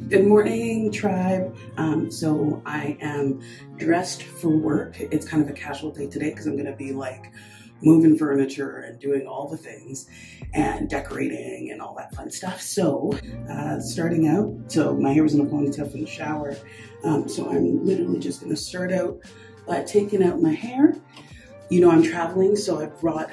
Good morning, tribe. So I am dressed for work. It's kind of a casual day today because I'm going to be like moving furniture and doing all the things and decorating and all that fun stuff. So starting out, so my hair was in a ponytail from the shower. So I'm literally just going to start out by taking out my hair. You know, I'm traveling, so I brought,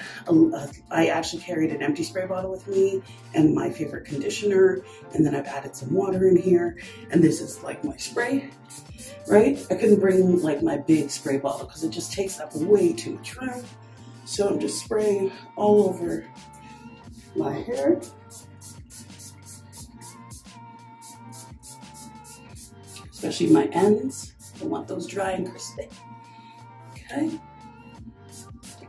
I actually carried an empty spray bottle with me and my favorite conditioner, and then I've added some water in here, and this is like my spray, right? I couldn't bring like my big spray bottle because it just takes up way too much room. So I'm just spraying all over my hair. Especially my ends. I want those dry and crispy. Okay.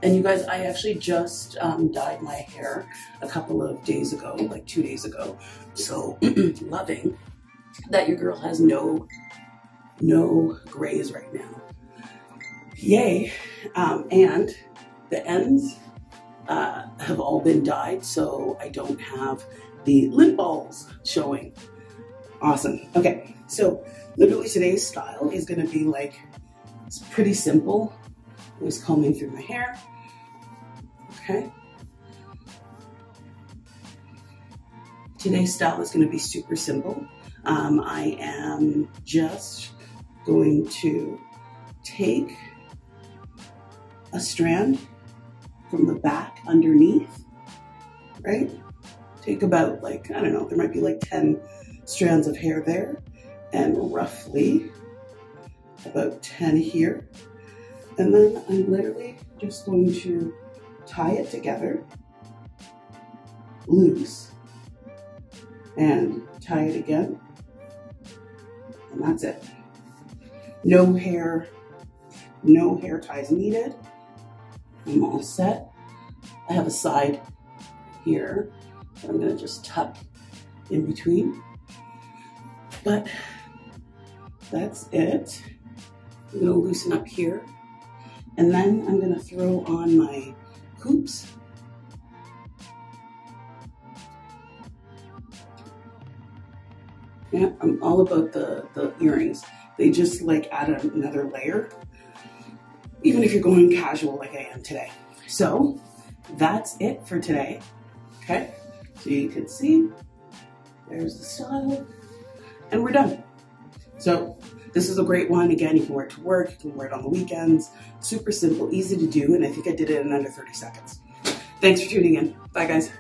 And you guys, I actually just dyed my hair a couple of days ago, like 2 days ago. So loving that your girl has no grays right now. Yay. And the ends have all been dyed, so I don't have the lint balls showing. Awesome. Okay, so literally today's style is gonna be like, it's pretty simple. I was combing through my hair. Okay. Today's style is going to be super simple. I am just going to take a strand from the back underneath, right? Take about like, I don't know, there might be like 10 strands of hair there, and roughly about 10 here. And then I'm literally just going to tie it together, loose, and tie it again, and that's it. No hair ties needed. I'm all set. I have a side here that I'm gonna just tuck in between, but that's it. I'm gonna loosen up here, and then I'm gonna throw on my hoops. Yeah, I'm all about the earrings. They just like add another layer, even if you're going casual like I am today. So that's it for today. Okay, so you can see, there's the style, and we're done. So this is a great one. Again, you can wear it to work, you can wear it on the weekends. Super simple, easy to do, and I think I did it in under 30 seconds. Thanks for tuning in. Bye, guys.